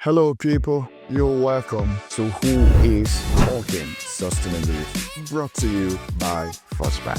Hello, people. You're welcome to Who is Talking Sustainability, brought to you by First Bank.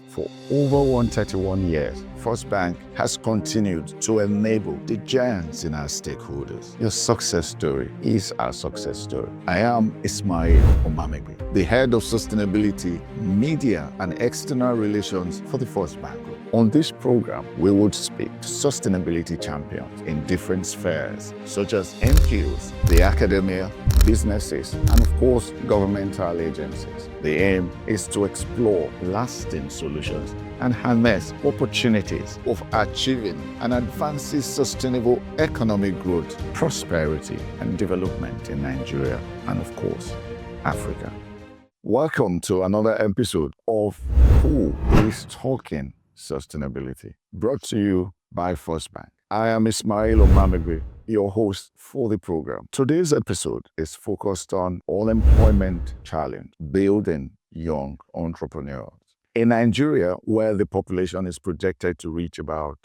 For over 131 years, First Bank has continued to enable the giants in our stakeholders. Your success story is our success story. I am Ismail Omamegbe, the head of sustainability, media, and external relations for the First Bank Group. On this program, we would speak to sustainability champions in different spheres, such as NGOs, the academia, businesses, and of course, governmental agencies. The aim is to explore lasting solutions and harness opportunities of achieving and advancing sustainable economic growth, prosperity, and development in Nigeria and, of course, Africa. Welcome to another episode of Who is Talking Sustainability, brought to you by First Bank. I am Ismail Omamegbe, your host for the program. Today's episode is focused on unemployment challenge, building young entrepreneurs. In Nigeria, where the population is projected to reach about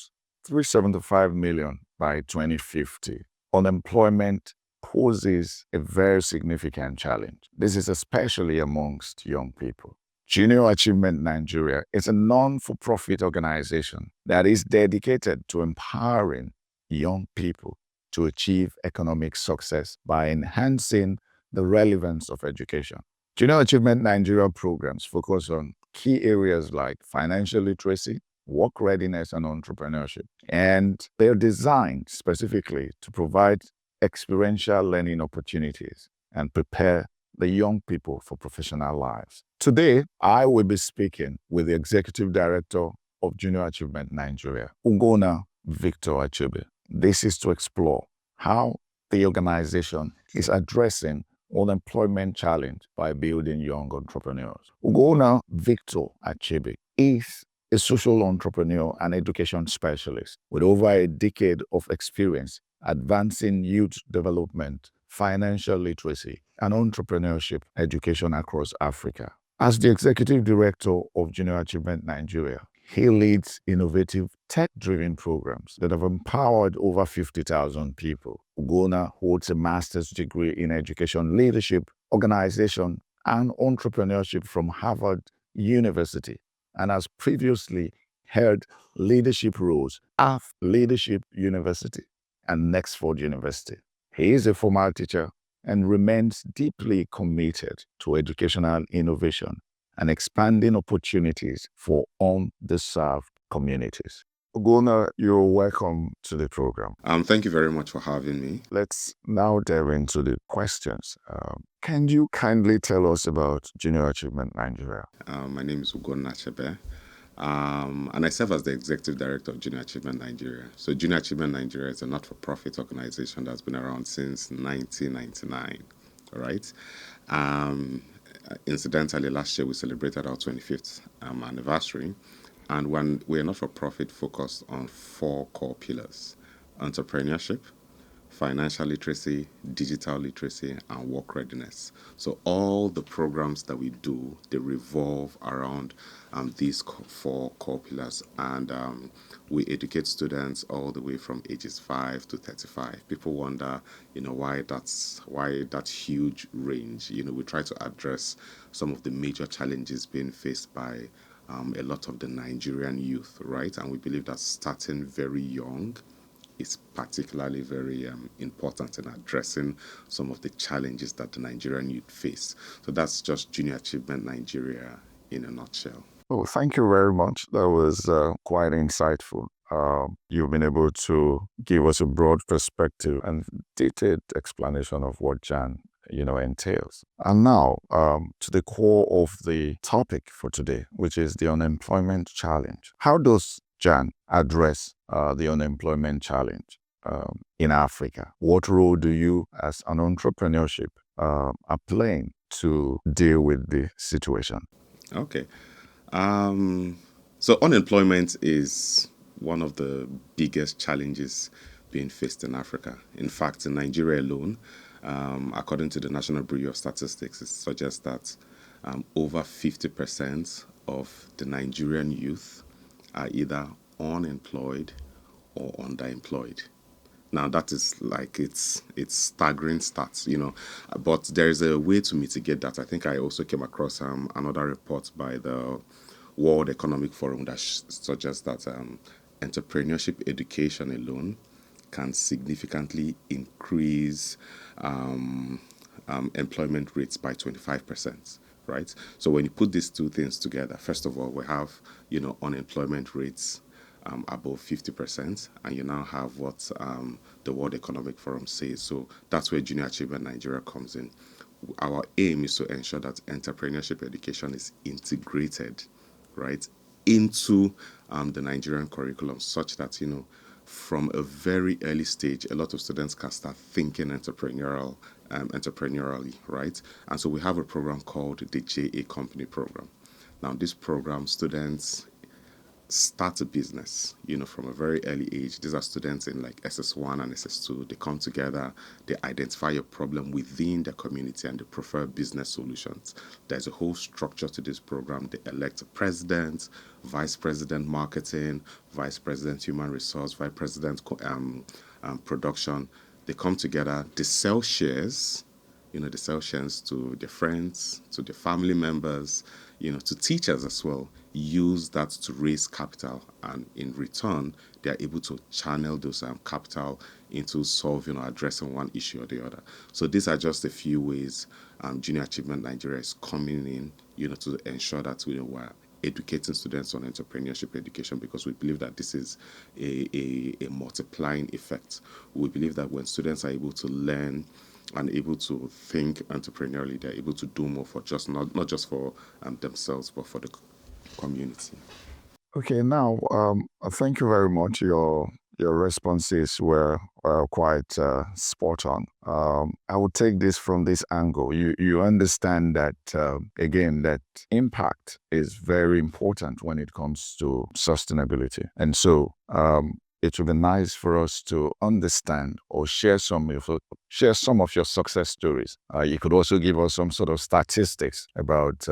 375 million by 2050, unemployment poses a very significant challenge. This is especially amongst young people. Junior Achievement Nigeria is a non-for-profit organization that is dedicated to empowering young people to achieve economic success by enhancing the relevance of education. Junior Achievement Nigeria programs focus on key areas like financial literacy, work readiness, and entrepreneurship. And they're designed specifically to provide experiential learning opportunities and prepare the young people for professional lives. Today, I will be speaking with the Executive Director of Junior Achievement Nigeria, Ugonna Victor Achebe. This is to explore how the organization is addressing unemployment challenge by building young entrepreneurs. Ugonna Victor Achebe is a social entrepreneur and education specialist with over a decade of experience advancing youth development, financial literacy, and entrepreneurship education across Africa. As the Executive Director of Junior Achievement Nigeria, he leads innovative tech-driven programs that have empowered over 50,000 people. Ugonna holds a master's degree in education leadership, organization, and entrepreneurship from Harvard University and has previously held leadership roles at Leadership University and Nexford University. He is a former teacher and remains deeply committed to educational innovation and expanding opportunities for underserved communities. Ugonna, you're welcome to the program. Thank you very much for having me. Let's now delve into the questions. Can you kindly tell us about Junior Achievement Nigeria? My name is Ugonna Achebe, and I serve as the Executive Director of Junior Achievement Nigeria. So Junior Achievement Nigeria is a not-for-profit organization that's been around since 1999, all right? Incidentally, last year we celebrated our 25th anniversary, and we're not-for-profit focused on 4 core pillars: entrepreneurship, financial literacy, digital literacy, and work readiness. So all the programs that we do, they revolve around these 4 core pillars, and we educate students all the way from ages 5 to 35. People wonder, why that huge range. We try to address some of the major challenges being faced by a lot of the Nigerian youth, right? And we believe that starting very young is particularly very important in addressing some of the challenges that the Nigerian youth face. So that's just Junior Achievement Nigeria in a nutshell. Oh, thank you very much. That was quite insightful. You've been able to give us a broad perspective and detailed explanation of what JAN entails. And now to the core of the topic for today, which is the unemployment challenge. How does JAN address the unemployment challenge in Africa? What role do you, as an entrepreneurship, are playing to deal with the situation? Okay. So unemployment is one of the biggest challenges being faced in Africa. In fact, in Nigeria alone, according to the National Bureau of Statistics, it suggests that over 50% of the Nigerian youth are either unemployed or underemployed. Now that is like it's staggering stats, but there is a way to mitigate that. I think I also came across another report by the World Economic Forum that suggests that entrepreneurship education alone can significantly increase employment rates by 25%, right? So when you put these two things together, first of all, we have, unemployment rates above 50%, and you now have what the World Economic Forum says. So that's where Junior Achievement Nigeria comes in. Our aim is to ensure that entrepreneurship education is integrated, right, into the Nigerian curriculum, such that from a very early stage, a lot of students can start thinking entrepreneurially, right? And so we have a program called the JA Company Program. Now, this program, students start a business, from a very early age. These are students in like SS1 and SS2. They come together, they identify a problem within their community, and they prefer business solutions. There's a whole structure to this program. They elect a president, vice president marketing, vice president human resource, vice president production. They come together, they sell shares, they sell shares to their friends, to their family members, to teachers as well, use that to raise capital. And in return, they are able to channel those capital into solving or addressing one issue or the other. So these are just a few ways Junior Achievement Nigeria is coming in, to ensure that we're educating students on entrepreneurship education, because we believe that this is a multiplying effect. We believe that when students are able to learn and able to think entrepreneurially, they're able to do more for just not just for themselves, but for the community. Okay, now, thank you very much. Your responses were quite spot on. I will take this from this angle. You understand that again, that impact is very important when it comes to sustainability, and so it would be nice for us to understand or share some of your success stories. You could also give us some sort of statistics about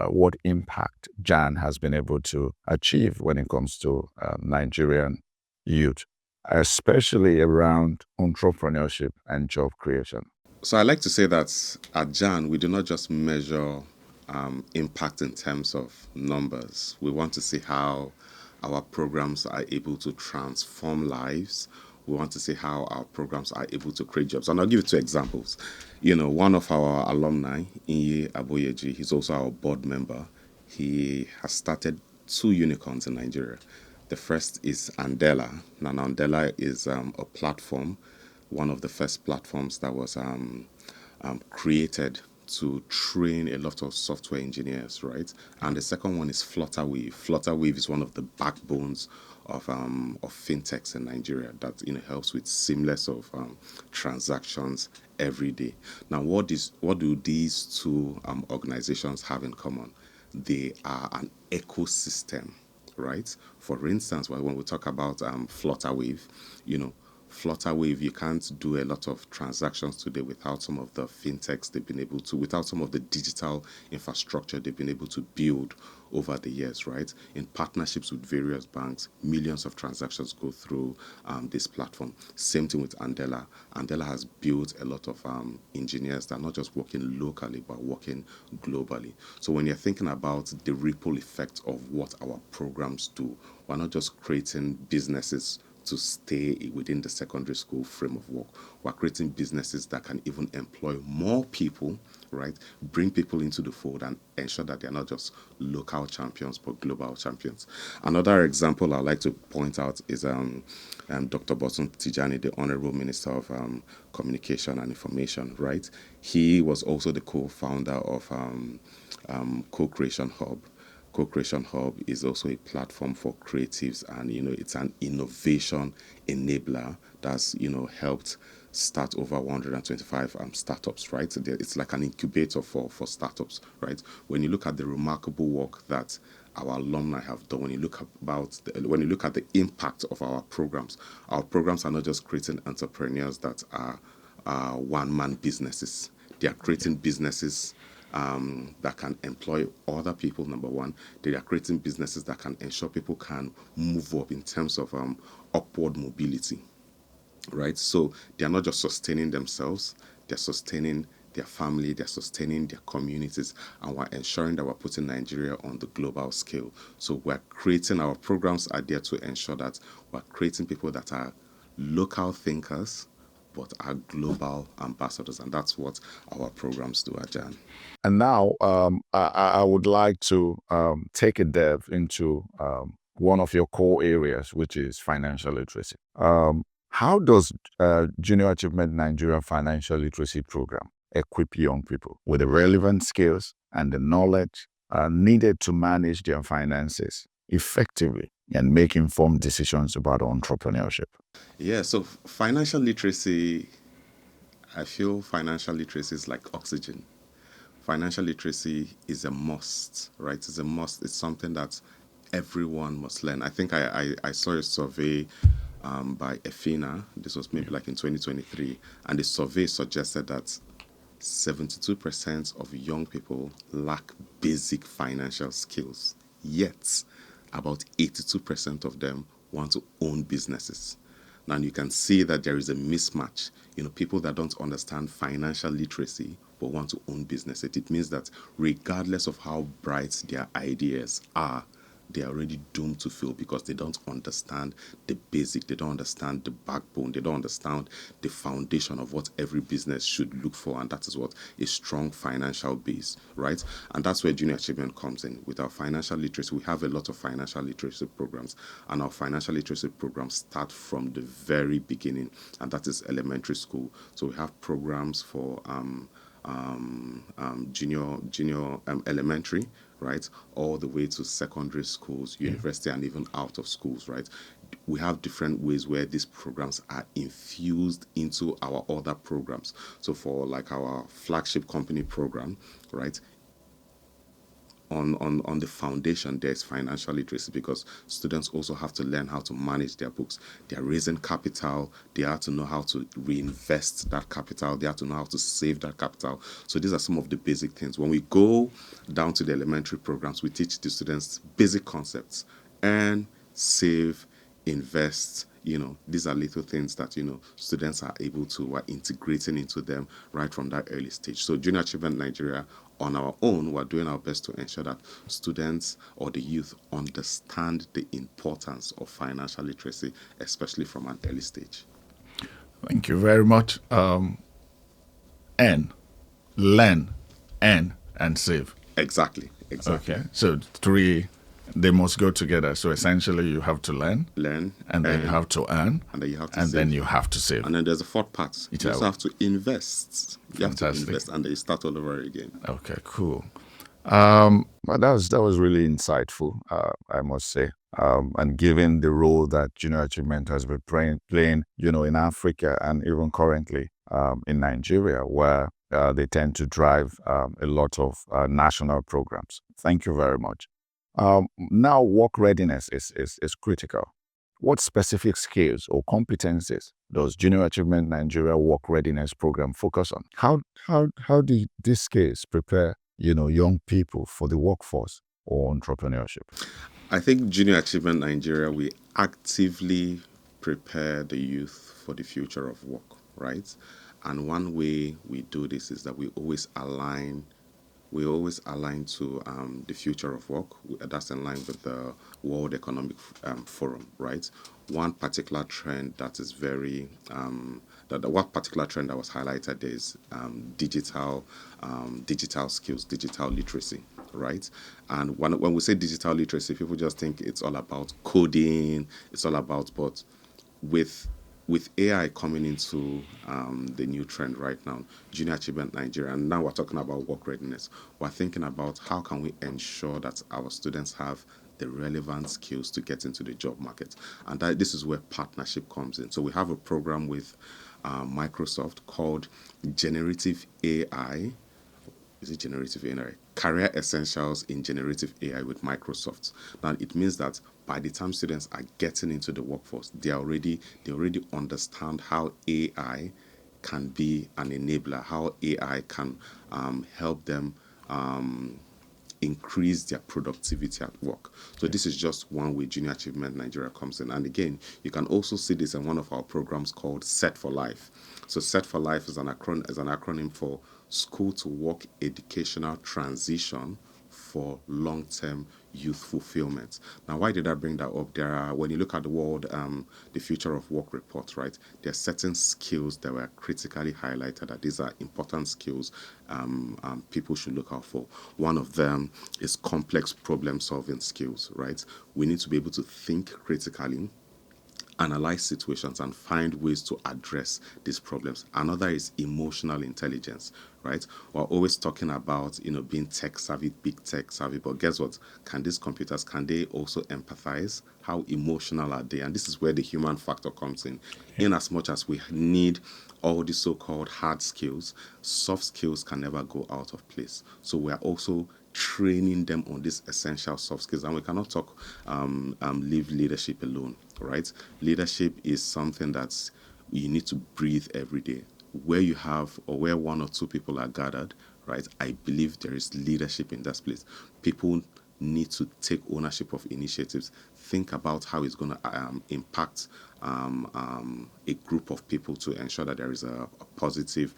what impact Jan has been able to achieve when it comes to Nigerian youth, especially around entrepreneurship and job creation. So I like to say that at Jan, we do not just measure impact in terms of numbers. We want to see how our programs are able to transform lives. We want to see how our programs are able to create jobs. And I'll give you two examples. One of our alumni, Inye Aboyeji, he's also our board member. He has started two unicorns in Nigeria. The first is Andela. Now, Andela is a platform, one of the first platforms that was created to train a lot of software engineers, right? And the second one is Flutterwave. Flutterwave is one of the backbones of fintechs in Nigeria that helps with seamless of transactions every day. Now, what do these two organizations have in common? They are an ecosystem, right? For instance, when we talk about Flutterwave, Flutterwave, you can't do a lot of transactions today without some of the fintechs they've been able to, without some of the digital infrastructure they've been able to build over the years, right? In partnerships with various banks, millions of transactions go through this platform. Same thing with Andela. Andela has built a lot of engineers that are not just working locally, but working globally. So when you're thinking about the ripple effect of what our programs do, we're not just creating businesses to stay within the secondary school frame of work. We're creating businesses that can even employ more people, right? Bring people into the fold and ensure that they're not just local champions, but global champions. Another example I'd like to point out is Dr. Bosun Tijani, the Honorable Minister of Communication and Information, right? He was also the co-founder of Co-Creation Hub. Co-Creation Hub is also a platform for creatives, and it's an innovation enabler that's helped start over 125 startups, right? It's like an incubator for startups, right? When you look at the remarkable work that our alumni have done, when you look at the impact of our programs are not just creating entrepreneurs that are one-man businesses. They are creating businesses that can employ other people, number one. They are creating businesses that can ensure people can move up in terms of upward mobility, right? So they are not just sustaining themselves, they're sustaining their family, they're sustaining their communities, and we're ensuring that we're putting Nigeria on the global scale. So we're creating, our programs are there to ensure that we're creating people that are local thinkers but are global ambassadors, and that's what our programs do, Ajan. And now I would like to take a depth into one of your core areas, which is financial literacy. How does Junior Achievement Nigeria Financial Literacy Program equip young people with the relevant skills and the knowledge needed to manage their finances effectively and make informed decisions about entrepreneurship? Yeah, so financial literacy, I feel financial literacy is like oxygen. Financial literacy is a must, right? It's a must. It's something that everyone must learn. I think I saw a survey by EFINA. This was maybe like in 2023. And the survey suggested that 72% of young people lack basic financial skills. Yet, about 82% of them want to own businesses. Now you can see that there is a mismatch. People that don't understand financial literacy but want to own business. It means that regardless of how bright their ideas are, they are already doomed to fail because they don't understand the basic, they don't understand the backbone, they don't understand the foundation of what every business should look for, and that is what a strong financial base, right? And that's where Junior Achievement comes in. With our financial literacy, we have a lot of financial literacy programs, and our financial literacy programs start from the very beginning, and that is elementary school. So we have programs for junior elementary, right, all the way to secondary schools, university, and even out of schools, right? We have different ways where these programs are infused into our other programs. So for like our flagship company program, right, on the foundation, there's financial literacy because students also have to learn how to manage their books. They're raising capital. They have to know how to reinvest that capital. They have to know how to save that capital. So these are some of the basic things. When we go down to the elementary programs, we teach the students basic concepts: earn, save, invest. These are little things that students are able to integrating into them right from that early stage. So Junior Achievement Nigeria, on our own, we're doing our best to ensure that students or the youth understand the importance of financial literacy, especially from an early stage. Thank you very much. N, learn, earn, and save. Exactly. Okay. So three, they must go together. So essentially, you have to learn, and then you have to earn, and then you have to and save. then you have to save. And then there's a fourth part. You also have to invest. You have to invest, and then you start all over again. Okay, cool. Well, that was really insightful, I must say. And given the role that Junior Achievement has been playing, in Africa and even currently in Nigeria, where they tend to drive a lot of national programs. Thank you very much. Now, work readiness is critical. What specific skills or competencies does Junior Achievement Nigeria Work Readiness Program focus on? How do these skills prepare young people for the workforce or entrepreneurship? I think Junior Achievement Nigeria, we actively prepare the youth for the future of work, right? And one way we do this is that we always align to the future of work. That's in line with the World Economic Forum, right? One particular trend that is very one particular trend that was highlighted is digital skills, digital literacy, right? And when we say digital literacy, people just think it's all about coding. It's all about, but with AI coming into the new trend right now, Junior Achievement Nigeria, and now we're talking about work readiness, we're thinking about how can we ensure that our students have the relevant skills to get into the job market. And this is where partnership comes in. So we have a program with Microsoft called Generative AI. Is it generative AI? Career Essentials in Generative AI with Microsoft. Now, it means that by the time students are getting into the workforce, they already understand how AI can be an enabler, how AI can help them increase their productivity at work. So this is just one way Junior Achievement Nigeria comes in. And again, you can also see this in one of our programs called Set for Life. So Set for Life is an acronym for School to Work Educational Transition for long-term youth fulfillment. Now, why did I bring that up? There are, when you look at the world, the Future of Work report, right? There are certain skills that were critically highlighted that these are important skills people should look out for. One of them is complex problem-solving skills, right? We need to be able to think critically, analyze situations and find ways to address these problems. Another is emotional intelligence, right? We're always talking about, being tech savvy, big tech savvy, but guess what? Can these computers, can they also empathize? How emotional are they? And this is where the human factor comes in as much as we need all the so-called hard skills, soft skills can never go out of place. So we are also training them on these essential soft skills. And we cannot talk leave leadership alone, right? Leadership is something that you need to breathe every day. Where you have or where one or two people are gathered, right? I believe there is leadership in that place. People need to take ownership of initiatives, think about how it's going to impact a group of people to ensure that there is a positive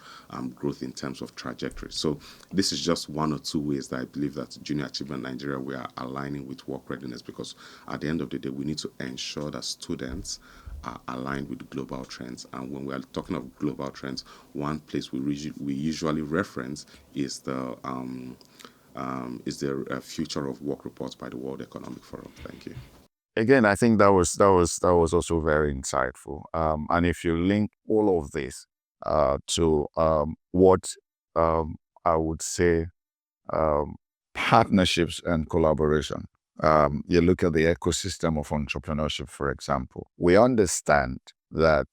growth in terms of trajectory. So this is just one or two ways that I believe that Junior Achievement Nigeria, we are aligning with work readiness, because at the end of the day, we need to ensure that students are aligned with global trends. And when we are talking of global trends, one place we usually reference is the Future of Work report by the World Economic Forum. Thank you. Again, I think that was also very insightful. And if you link all of this to what I would say partnerships and collaboration. You look at the ecosystem of entrepreneurship, for example. We understand that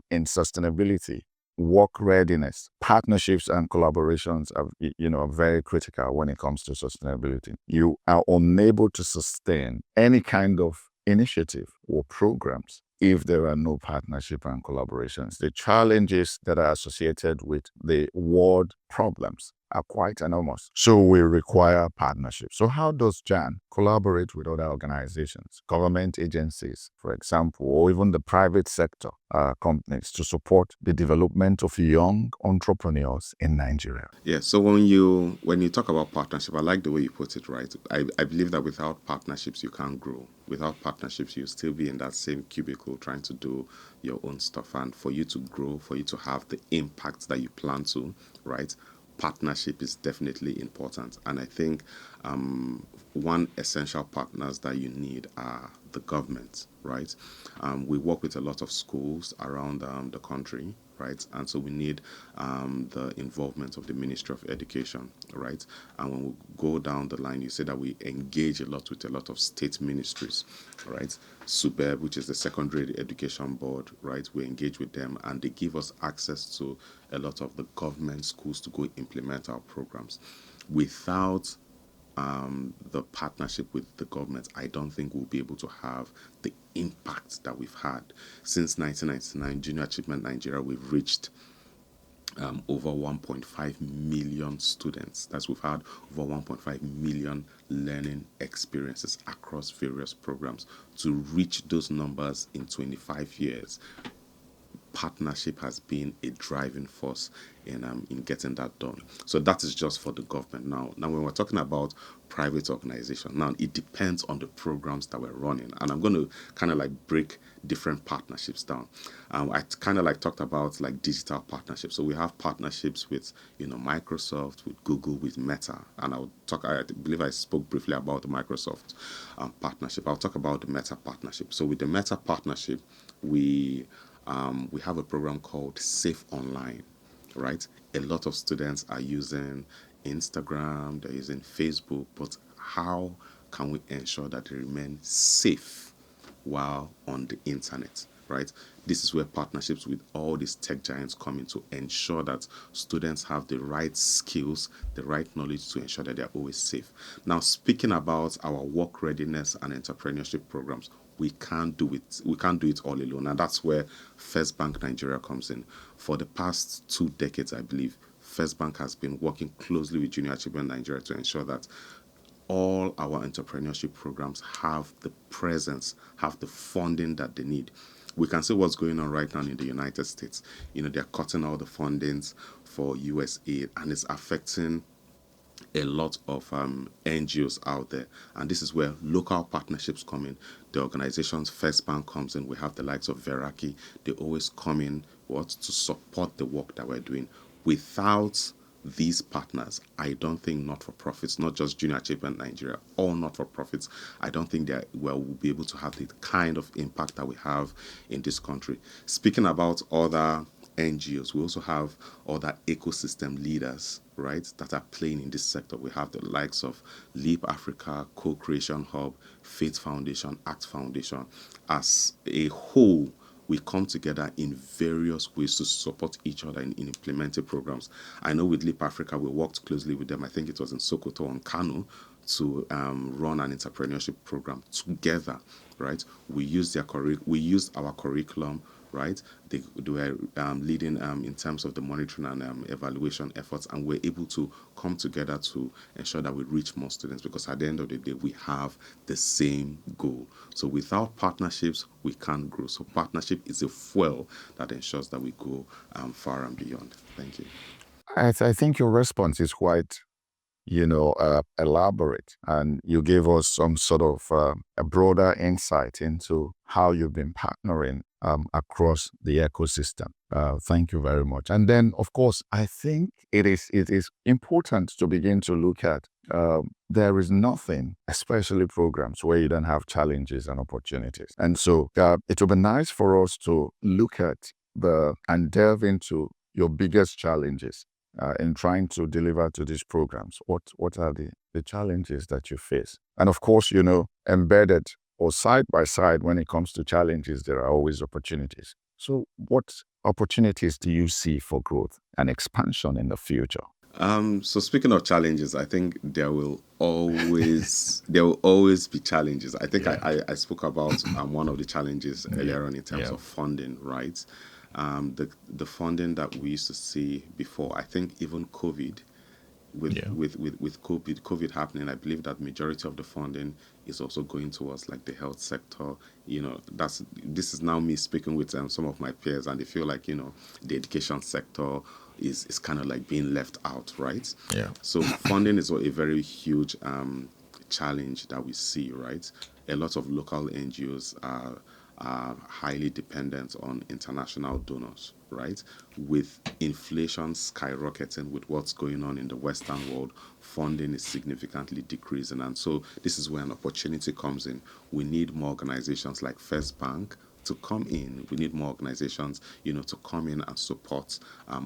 in sustainability, work readiness, partnerships and collaborations are very critical when it comes to sustainability. You are unable to sustain any kind of initiative or programs if there are no partnership and collaborations. The challenges that are associated with the world problems are quite enormous. So we require partnership. So how does JAN collaborate with other organizations, government agencies, for example, or even the private sector companies to support the development of young entrepreneurs in Nigeria? Yeah, so when you talk about partnership, I like the way you put it, right? I believe that without partnerships you can't grow. Without partnerships you'll still be in that same cubicle trying to do your own stuff. And for you to grow, for you to have the impact that you plan to, right? Partnership is definitely important. And I think one essential partners that you need are the government, right? We work with a lot of schools around the country, right? And so we need the involvement of the Ministry of Education, right? And when we go down the line, you say that we engage a lot with a lot of state ministries, right? SUBEB, which is the Secondary Education Board, right? We engage with them and they give us access to a lot of the government schools to go implement our programs. Without the partnership with the government, I don't think we'll be able to have the impact that we've had. Since 1999, Junior Achievement Nigeria, we've reached over 1.5 million students. We've had over 1.5 million learning experiences across various programs. To reach those numbers in 25 years, partnership has been a driving force in getting that done. So that is just for the government. Now when we're talking about private organization, now it depends on the programs that we're running, and I'm going to kind of like break different partnerships down. I kind of like talked about like digital partnerships. So we have partnerships with Microsoft, with Google, with Meta, and I believe I spoke briefly about the Microsoft partnership. I'll talk about the Meta partnership. So with the Meta partnership, we have a program called Safe Online, right? A lot of students are using Instagram, they're using Facebook, but how can we ensure that they remain safe while on the internet, right? This is where partnerships with all these tech giants come in to ensure that students have the right skills, the right knowledge to ensure that they're always safe. Now, speaking about our work readiness and entrepreneurship programs, we can't do it all alone, and that's where First Bank Nigeria comes in. For the past 2 decades, I believe, First Bank has been working closely with Junior Achievement Nigeria to ensure that all our entrepreneurship programs have the presence, have the funding that they need. We can see what's going on right now in the United States. They're cutting all the fundings for USAID, and it's affecting a lot of NGOs out there. And this is where local partnerships come in. The organizations First Bank comes in. We have the likes of Veraki. They always come in to support the work that we're doing. Without these partners, I don't think not-for-profits, not just Junior Achievement Nigeria, all not-for-profits, I don't think that we'll be able to have the kind of impact that we have in this country. Speaking about other NGOs, we also have other ecosystem leaders, right, that are playing in this sector. We have the likes of Leap Africa, Co-Creation Hub, Faith Foundation, Act Foundation. As a whole, we come together in various ways to support each other in implementing programs. I know with Leap Africa, we worked closely with them. I think it was in Sokoto and Kano to run an entrepreneurship program together, right? We used our curriculum, right? They were leading in terms of the monitoring and evaluation efforts, and we're able to come together to ensure that we reach more students, because at the end of the day, we have the same goal. So without partnerships, we can't grow. So partnership is a fuel that ensures that we go far and beyond. Thank you. I think your response is quite, elaborate, and you gave us some sort of a broader insight into how you've been partnering across the ecosystem. Thank you very much. And then, of course, I think it is important to begin to look at there is nothing, especially programs, where you don't have challenges and opportunities. And so it would be nice for us to look at and delve into your biggest challenges in trying to deliver to these programs. What are the challenges that you face? And of course, embedded or side by side, when it comes to challenges, there are always opportunities. So what opportunities do you see for growth and expansion in the future? So speaking of challenges, I think there will always be challenges. I think I spoke about one of the challenges earlier on in terms of funding, right? The funding that we used to see before, I think even COVID, with COVID happening, I believe that majority of the funding is also going towards like the health sector. This is now me speaking with some of my peers, and they feel like the education sector is kind of like being left out, right? Yeah. So funding is a very huge challenge that we see, right? A lot of local NGOs are highly dependent on international donors, right? With inflation skyrocketing, with what's going on in the Western world, funding is significantly decreasing. And so this is where an opportunity comes in. We need more organizations like First Bank to come in. We need more organizations, to come in and support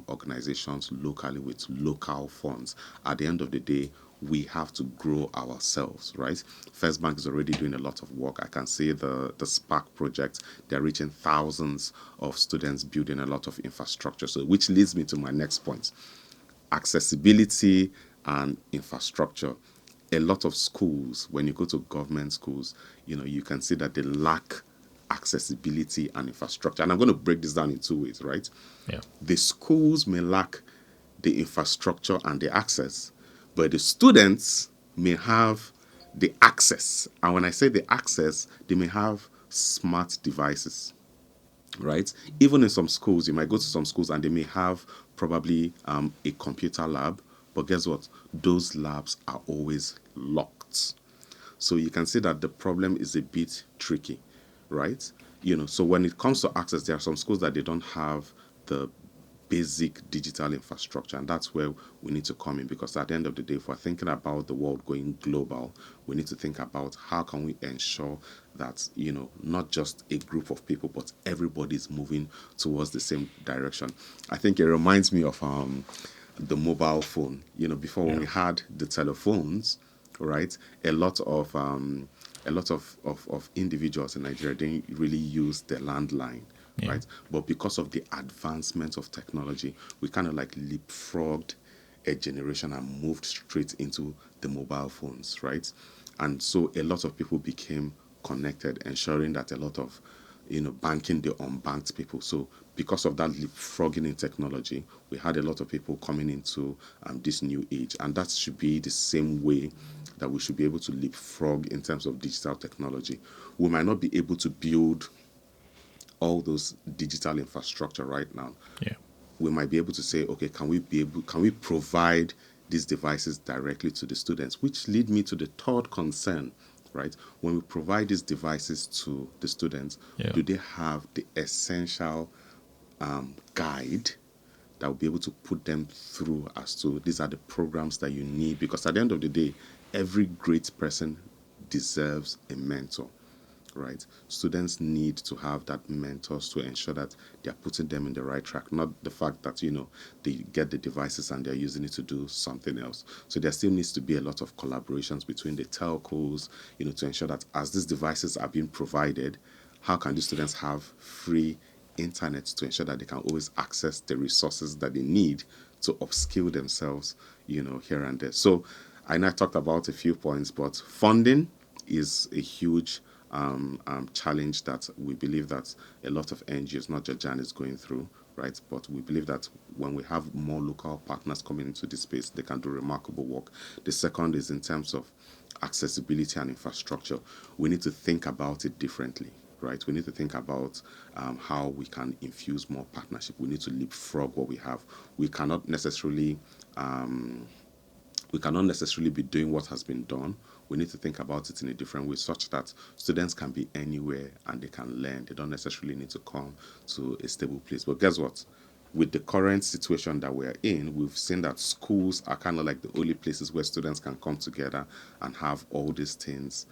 organizations locally with local funds. At the end of the day, we have to grow ourselves, right? First Bank is already doing a lot of work. I can see the Spark project. They're reaching thousands of students, building a lot of infrastructure. So, which leads me to my next point. Accessibility and infrastructure. A lot of schools, when you go to government schools, you can see that they lack accessibility and infrastructure. And I'm going to break this down in two ways, right? Yeah. The schools may lack the infrastructure and the access, but the students may have the access. And when I say the access, they may have smart devices, right? Even in some schools, you might go to some schools and they may have probably a computer lab, but guess what? Those labs are always locked. So you can see that the problem is a bit tricky, right? So when it comes to access, there are some schools that they don't have the basic digital infrastructure, and that's where we need to come in, because at the end of the day, if we're thinking about the world going global, we need to think about how can we ensure that not just a group of people, but everybody's moving towards the same direction. I think it reminds me of the mobile phone. Before, when we had the telephones, right, a lot of individuals in Nigeria didn't really use the landline. Yeah. Right? But because of the advancement of technology, we kind of like leapfrogged a generation and moved straight into the mobile phones, right? And so a lot of people became connected, ensuring that a lot of banking the unbanked people. So because of that leapfrogging in technology, we had a lot of people coming into this new age, and that should be the same way that we should be able to leapfrog in terms of digital technology. We might not be able to build all those digital infrastructure right now. Yeah. We might be able to say, okay, can we provide these devices directly to the students? Which lead me to the third concern, right? When we provide these devices to the students, Yeah. do they have the essential guide that will be able to put them through as to these are the programs that you need? Because at the end of the day, every great person deserves a mentor, right? Students need to have that mentors to ensure that they're putting them in the right track, not the fact that, they get the devices and they're using it to do something else. So there still needs to be a lot of collaborations between the telcos, to ensure that as these devices are being provided, how can these students have free internet to ensure that they can always access the resources that they need to upskill themselves, here and there. So I know I talked about a few points, but funding is a huge challenge that we believe that a lot of NGOs, not just Jan, is going through, right? But we believe that when we have more local partners coming into this space, they can do remarkable work. The second is in terms of accessibility and infrastructure. We need to think about it differently, right? We need to think about how we can infuse more partnership. We need to leapfrog what we have. We cannot necessarily be doing what has been done. We need to think about it in a different way such that students can be anywhere and they can learn. They don't necessarily need to come to a stable place. But guess what? With the current situation that we're in, we've seen that schools are kind of like the only places where students can come together and have all these things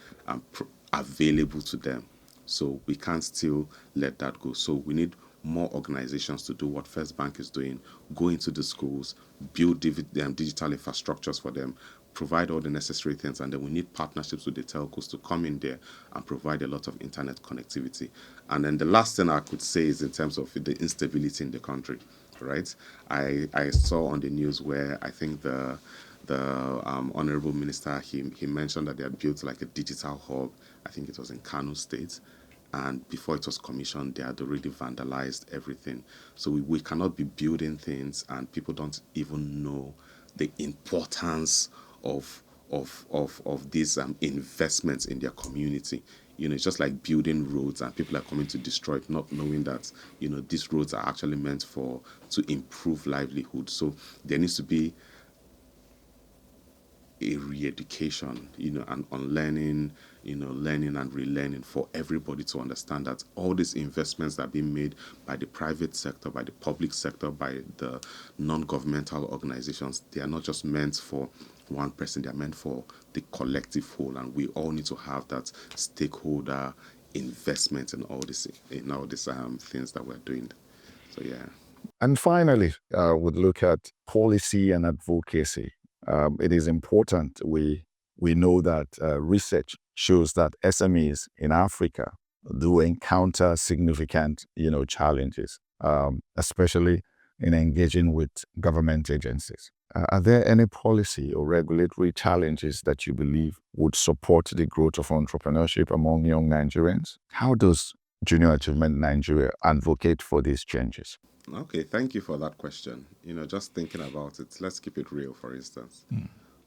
available to them. So we can't still let that go. So we need more organizations to do what First Bank is doing, go into the schools, build digital infrastructures for them, provide all the necessary things, and then we need partnerships with the telcos to come in there and provide a lot of internet connectivity. And then the last thing I could say is in terms of the instability in the country, right? I saw on the news where I think the honorable minister, he mentioned that they had built like a digital hub. I think it was in Kano State, and before it was commissioned, they had already vandalized everything. So we cannot be building things and people don't even know the importance of these investments in their community. It's just like building roads and people are coming to destroy it, not knowing that, these roads are actually meant to improve livelihood. So there needs to be a re-education, and unlearning, learning and relearning for everybody to understand that all these investments that are being made by the private sector, by the public sector, by the non-governmental organizations, they are not just meant for one person, they are meant for the collective whole, and we all need to have that stakeholder investment in all these things that we're doing. So yeah. And finally, we'd look at policy and advocacy. It is important we know that research shows that SMEs in Africa do encounter significant, challenges, especially in engaging with government agencies. Are there any policy or regulatory challenges that you believe would support the growth of entrepreneurship among young Nigerians? How does Junior Achievement Nigeria advocate for these changes? Okay, thank you for that question. Just thinking about it, let's keep it real, for instance.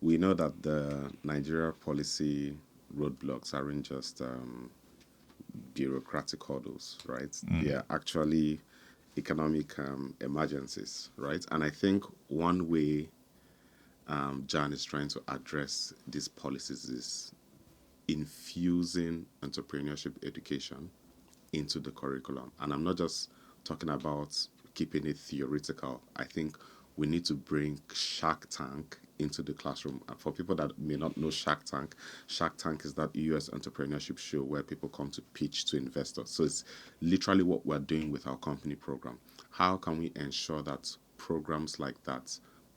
We know that the Nigeria policy roadblocks aren't just bureaucratic hurdles, right? They are actually economic emergencies, right? And I think one way Jan is trying to address these policies is infusing entrepreneurship education into the curriculum. And I'm not just talking about keeping it theoretical. I think we need to bring Shark Tank into the classroom. And for people that may not know Shark Tank is that US entrepreneurship show where people come to pitch to investors. So it's literally what we're doing with our company program. How can we ensure that programs like that,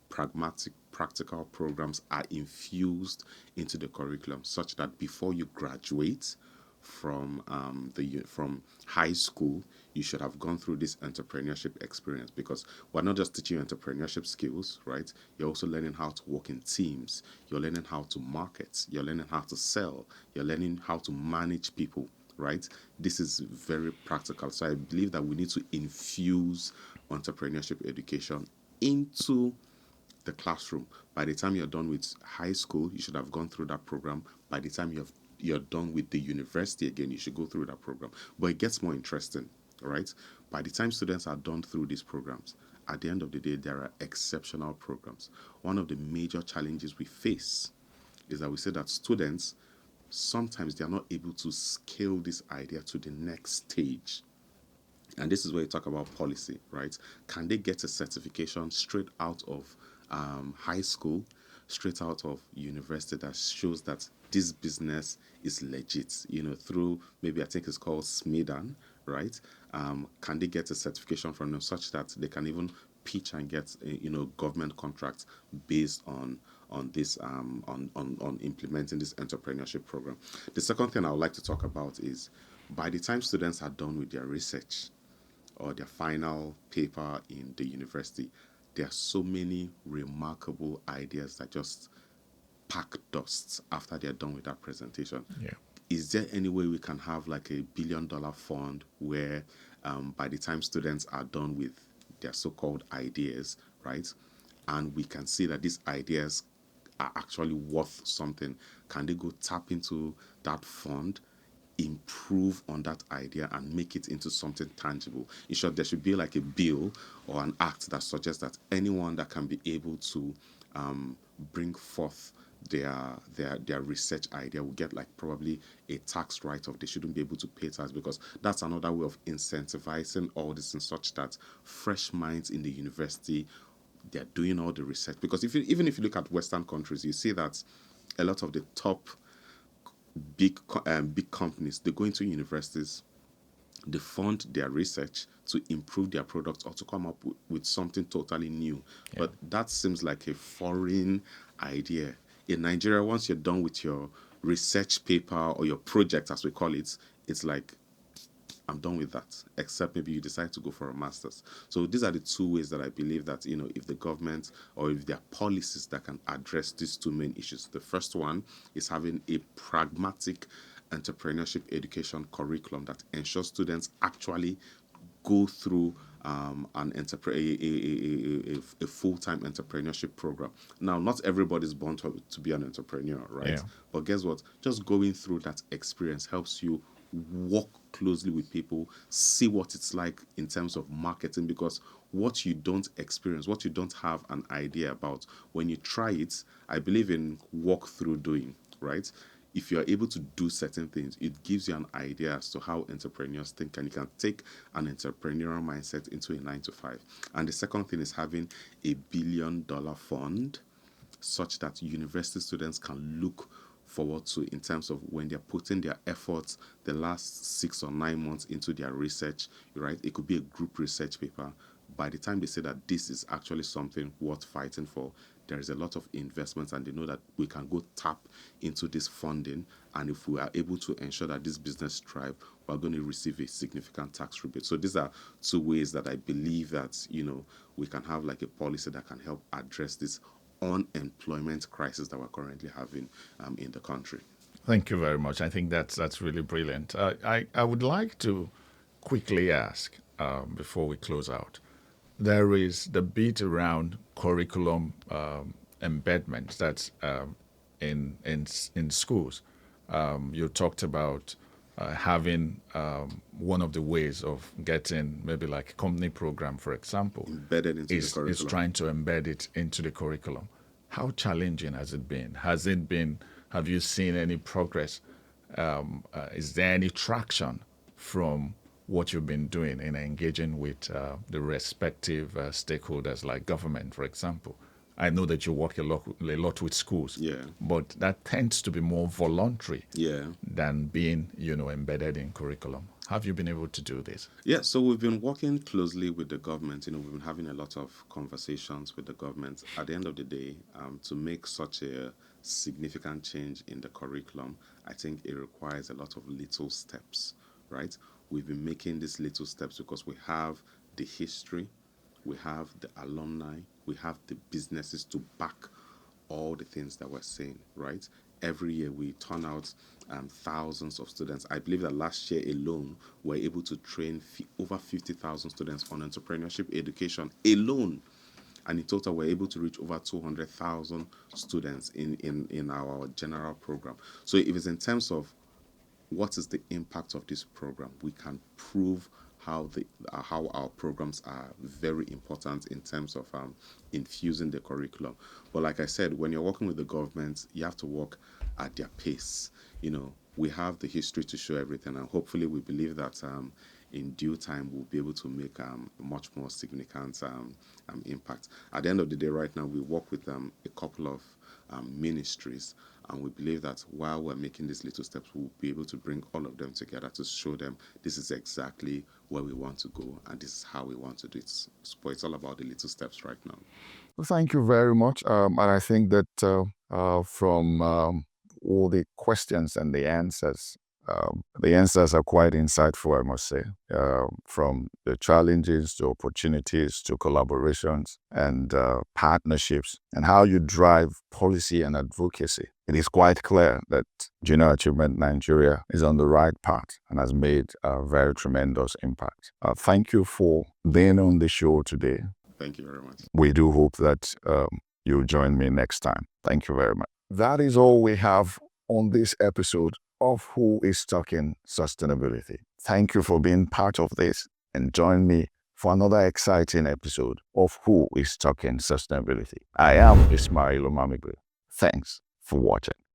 pragmatic, practical programs, are infused into the curriculum such that before you graduate from from high school, you should have gone through this entrepreneurship experience, because we're not just teaching you entrepreneurship skills, right? You're also learning how to work in teams. You're learning how to market. You're learning how to sell. You're learning how to manage people right? This is very practical. So I believe that we need to infuse entrepreneurship education into the classroom. By the time you're done with high school, you should have gone through that program. By the time you're done with the university again, you should go through that program. But it gets more interesting, right? By the time students are done through these programs, at the end of the day, there are exceptional programs. One of the major challenges we face is that we say that students sometimes they are not able to scale this idea to the next stage. And this is where you talk about policy, right? Can they get a certification straight out of high school, straight out of university that shows that this business is legit, through maybe I think it's called SMEDAN, right? Can they get a certification from them such that they can even pitch and get government contracts based on this on implementing this entrepreneurship program. The second thing I would like to talk about is by the time students are done with their research or their final paper in the university, there are so many remarkable ideas that just pack dust after they're done with that presentation. Yeah. Is there any way we can have like a $1 billion fund where by the time students are done with their so-called ideas, right, and we can see that these ideas are actually worth something, can they go tap into that fund, improve on that idea and make it into something tangible? In short, there should be like a bill or an act that suggests that anyone that can be able to bring forth their research idea will get like probably a tax write-off. They shouldn't be able to pay tax, because that's another way of incentivizing all this, in such that fresh minds in the university, they're doing all the research. Because even if you look at Western countries, you see that a lot of the top big companies, they go into universities, they fund their research to improve their products or to come up with something totally new. Yeah. But that seems like a foreign idea. In Nigeria, once you're done with your research paper or your project, as we call it, it's like, I'm done with that, except maybe you decide to go for a master's. So these are the two ways that I believe that, if the government or if there are policies that can address these two main issues. The first one is having a pragmatic entrepreneurship education curriculum that ensures students actually go through a full-time entrepreneurship program. Now, not everybody's born to be an entrepreneur, right? Yeah. But guess what? Just going through that experience helps you work closely with people, see what it's like in terms of marketing, because what you don't experience, what you don't have an idea about, when you try it, I believe in walk through doing, right? If you're able to do certain things, it gives you an idea as to how entrepreneurs think, and you can take an entrepreneurial mindset into a 9 to 5. And the second thing is having a $1 billion fund such that university students can look forward to, in terms of when they're putting their efforts the last 6 or 9 months into their research, right? It could be a group research paper. By the time they say that this is actually something worth fighting for, there is a lot of investments, and they know that we can go tap into this funding, and if we are able to ensure that this business thrive, we're going to receive a significant tax rebate. So these are two ways that I believe that we can have like a policy that can help address this unemployment crisis that we're currently having in the country. Thank you very much. I think that's really brilliant. I would like to quickly ask before we close out. There is the bit around curriculum embedment that's in schools. You talked about having one of the ways of getting maybe like a company program, for example, embedded into the curriculum. Is trying to embed it into the curriculum. How challenging has it been? Have you seen any progress? Is there any traction from what you've been doing in engaging with the respective stakeholders, like government, for example? I know that you work a lot with schools, yeah, but that tends to be more voluntary, yeah, than being embedded in curriculum. Have you been able to do this? Yeah, so we've been working closely with the government. We've been having a lot of conversations with the government. At the end of the day, to make such a significant change in the curriculum, I think it requires a lot of little steps, right? We've been making these little steps because we have the history, we have the alumni, we have the businesses to back all the things that we're saying, right? Every year we turn out thousands of students. I believe that last year alone, we're able to train over 50,000 students on entrepreneurship education alone. And in total, we're able to reach over 200,000 students in our general program. So if it's in terms of what is the impact of this program, we can prove how our programs are very important in terms of infusing the curriculum. But like I said, when you're working with the government, you have to work at their pace. We have the history to show everything, and hopefully, we believe that in due time we'll be able to make a much more significant impact. At the end of the day, right now, we work with a couple of ministries, and we believe that while we're making these little steps, we'll be able to bring all of them together to show them this is exactly where we want to go and this is how we want to do it. But it's all about the little steps right now. Well, thank you very much. And I think that from all the questions and the answers are quite insightful, I must say, from the challenges to opportunities to collaborations and partnerships and how you drive policy and advocacy. It is quite clear that Junior Achievement Nigeria is on the right path and has made a very tremendous impact. Thank you for being on the show today. Thank you very much. We do hope that you'll join me next time. Thank you very much. That is all we have on this episode of Who is Talking Sustainability. Thank you for being part of this, and join me for another exciting episode of Who is Talking Sustainability. I am Ismail Omamigbe. Thanks for watching.